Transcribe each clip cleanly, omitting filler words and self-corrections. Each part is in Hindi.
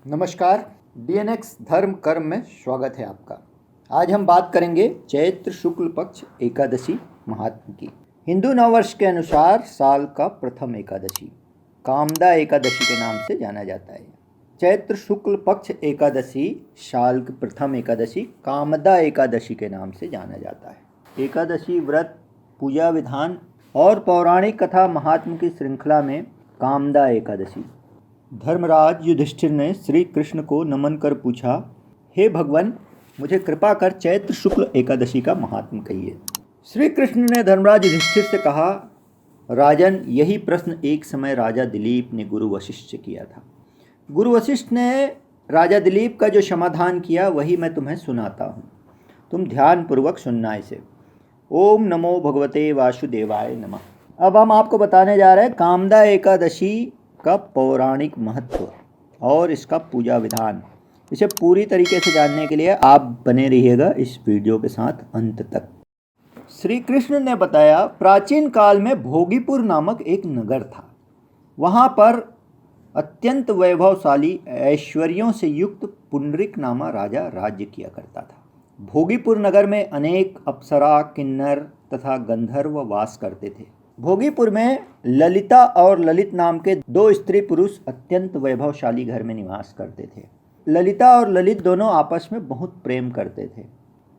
नमस्कार। डीएनएक्स धर्म कर्म में स्वागत है आपका। आज हम बात करेंगे चैत्र शुक्ल पक्ष एकादशी महात्म की। हिंदू नववर्ष के अनुसार साल का प्रथम एकादशी कामदा एकादशी के नाम से जाना जाता है। चैत्र शुक्ल पक्ष एकादशी साल की प्रथम एकादशी कामदा एकादशी के नाम से जाना जाता है। एकादशी व्रत, पूजा विधान और पौराणिक कथा महात्म की श्रृंखला में कामदा एकादशी। धर्मराज युधिष्ठिर ने श्री कृष्ण को नमन कर पूछा, हे भगवान, मुझे कृपा कर चैत्र शुक्ल एकादशी का महात्म कहिए। श्री कृष्ण ने धर्मराज युधिष्ठिर से कहा, राजन, यही प्रश्न एक समय राजा दिलीप ने गुरु वशिष्ठ से किया था। गुरु वशिष्ठ ने राजा दिलीप का जो समाधान किया वही मैं तुम्हें सुनाता हूँ। तुम ध्यानपूर्वक सुनना इसे। ओम नमो भगवते वासुदेवाय नमः। अब हम आपको बताने जा रहे हैं कामदा एकादशी का पौराणिक महत्व और इसका पूजा विधान। इसे पूरी तरीके से जानने के लिए आप बने रहिएगा इस वीडियो के साथ अंत तक। श्री कृष्ण ने बताया, प्राचीन काल में भोगीपुर नामक एक नगर था। वहाँ पर अत्यंत वैभवशाली ऐश्वर्यों से युक्त पुंडरीक नामा राजा राज्य किया करता था। भोगीपुर नगर में अनेक अप्सरा, किन्नर तथा गंधर्व वास करते थे। भोगीपुर में ललिता और ललित नाम के दो स्त्री पुरुष अत्यंत वैभवशाली घर में निवास करते थे। ललिता और ललित दोनों आपस में बहुत प्रेम करते थे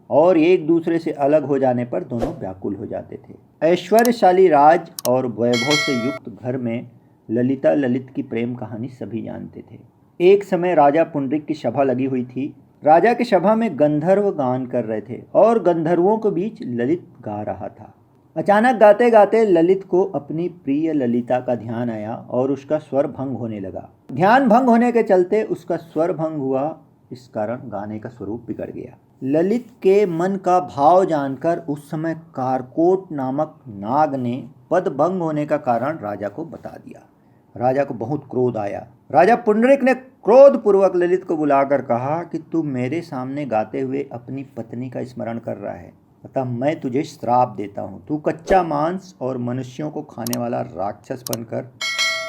और एक दूसरे से अलग हो जाने पर दोनों व्याकुल हो जाते थे। ऐश्वर्यशाली राज और वैभव से युक्त घर में ललिता ललित की प्रेम कहानी सभी जानते थे। एक समय राजा पुंडरीक की सभा लगी हुई थी। राजा की सभा में गंधर्व गान कर रहे थे और गंधर्वों के बीच ललित गा रहा था। अचानक गाते गाते ललित को अपनी प्रिय ललिता का ध्यान आया और उसका स्वर भंग होने लगा। ध्यान भंग होने के चलते उसका स्वर भंग हुआ, इस कारण गाने का स्वरूप बिगड़ गया। ललित के मन का भाव जानकर उस समय कारकोट नामक नाग ने पद भंग होने का कारण राजा को बता दिया। राजा को बहुत क्रोध आया। राजा पुंडरीक ने क्रोधपूर्वक ललित को बुलाकर कहा कि तू मेरे सामने गाते हुए अपनी पत्नी का स्मरण कर रहा है, अतः मैं तुझे श्राप देता हूँ। तू कच्चा मांस और मनुष्यों को खाने वाला राक्षस बनकर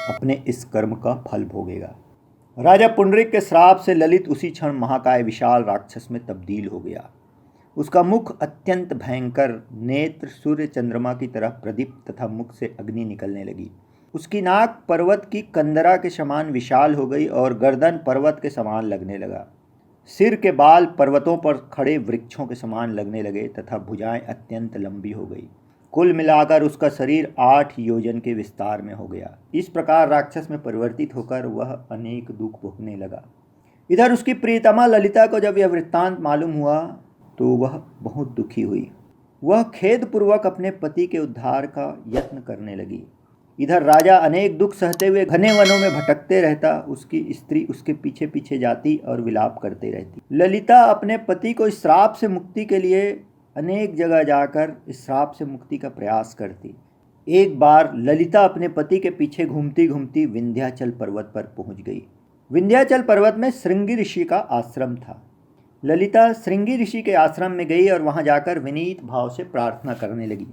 अपने इस कर्म का फल भोगेगा। राजा पुंडरीक के श्राप से ललित उसी क्षण महाकाय विशाल राक्षस में तब्दील हो गया। उसका मुख अत्यंत भयंकर, नेत्र सूर्य चंद्रमा की तरह प्रदीप्त तथा मुख से अग्नि निकलने लगी। उसकी नाक पर्वत की कंदरा के समान विशाल हो गई और गर्दन पर्वत के समान लगने लगा। सिर के बाल पर्वतों पर खड़े वृक्षों के समान लगने लगे तथा भुजाएं अत्यंत लंबी हो गई। कुल मिलाकर उसका शरीर 8 योजन के विस्तार में हो गया। इस प्रकार राक्षस में परिवर्तित होकर वह अनेक दुख भोगने लगा। इधर उसकी प्रियतमा ललिता को जब यह वृत्तांत मालूम हुआ तो वह बहुत दुखी हुई। वह खेदपूर्वक अपने पति के उद्धार का यत्न करने लगी। इधर राजा अनेक दुख सहते हुए घने वनों में भटकते रहता। उसकी स्त्री उसके पीछे पीछे जाती और विलाप करते रहती। ललिता अपने पति को इस श्राप से मुक्ति के लिए अनेक जगह जाकर इस श्राप से मुक्ति का प्रयास करती। एक बार ललिता अपने पति के पीछे घूमती घूमती विंध्याचल पर्वत पर पहुंच गई। विंध्याचल पर्वत में श्रृंगी ऋषि का आश्रम था। ललिता श्रृंगी ऋषि के आश्रम में गई और वहां जाकर विनीत भाव से प्रार्थना करने लगी।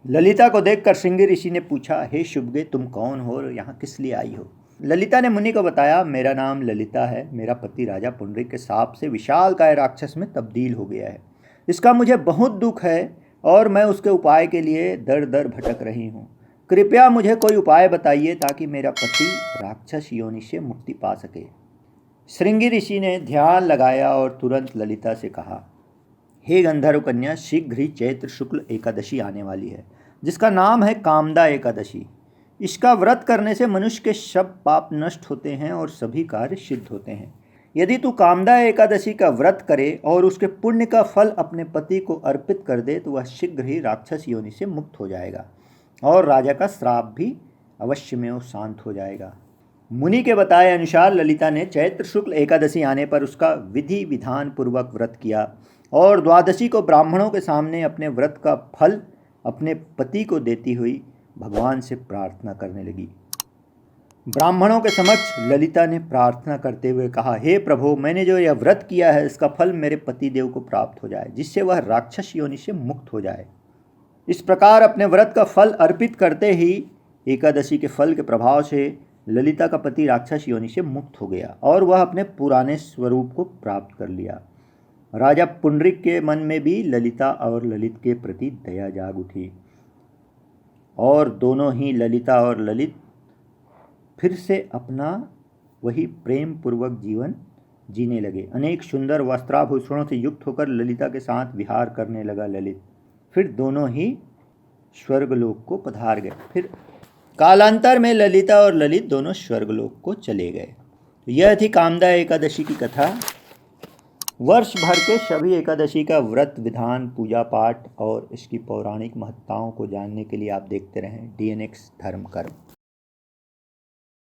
ललिता को देखकर श्रृंगी ऋषि ने पूछा, हे शुभगे, तुम कौन हो और यहाँ किस लिए आई हो? ललिता ने मुनि को बताया, मेरा नाम ललिता है। मेरा पति राजा पुंडरीक के साप से विशालकाय राक्षस में तब्दील हो गया है। इसका मुझे बहुत दुख है और मैं उसके उपाय के लिए दर दर भटक रही हूँ। कृपया मुझे कोई उपाय बताइए ताकि मेरा पति राक्षस योनि से मुक्ति पा सके। श्रृंगी ऋषि ने ध्यान लगाया और तुरंत ललिता से कहा, हे गंधर्व कन्या, शीघ्र ही चैत्र शुक्ल एकादशी आने वाली है जिसका नाम है कामदा एकादशी। इसका व्रत करने से मनुष्य के सब पाप नष्ट होते हैं और सभी कार्य सिद्ध होते हैं। यदि तू कामदा एकादशी का व्रत करे और उसके पुण्य का फल अपने पति को अर्पित कर दे तो वह शीघ्र ही राक्षस योनि से मुक्त हो जाएगा और राजा का श्राप भी अवश्य में वो शांत हो जाएगा। मुनि के बताए अनुसार ललिता ने चैत्र शुक्ल एकादशी आने पर उसका विधि विधान पूर्वक व्रत किया और द्वादशी को ब्राह्मणों के सामने अपने व्रत का फल अपने पति को देती हुई भगवान से प्रार्थना करने लगी। ब्राह्मणों के समक्ष ललिता ने प्रार्थना करते हुए कहा, हे प्रभु, मैंने जो यह व्रत किया है इसका फल मेरे पति देव को प्राप्त हो जाए जिससे वह राक्षस योनि से मुक्त हो जाए। इस प्रकार अपने व्रत का फल अर्पित करते ही एकादशी के फल के प्रभाव से ललिता का पति राक्षस योनि से मुक्त हो गया और वह अपने पुराने स्वरूप को प्राप्त कर लिया। राजा पुंडरीक के मन में भी ललिता और ललित के प्रति दया जाग उठी और दोनों ही ललिता और ललित फिर से अपना वही प्रेम पूर्वक जीवन जीने लगे। अनेक सुंदर वस्त्राभूषणों से युक्त होकर ललिता के साथ विहार करने लगा ललित। फिर दोनों ही स्वर्गलोक को पधार गए। फिर कालांतर में ललिता और ललित दोनों स्वर्गलोक को चले गए। यह थी कामदा एकादशी की कथा। वर्ष भर के सभी एकादशी का व्रत विधान, पूजा पाठ और इसकी पौराणिक महत्ताओं को जानने के लिए आप देखते रहें DNX धर्म कर्म।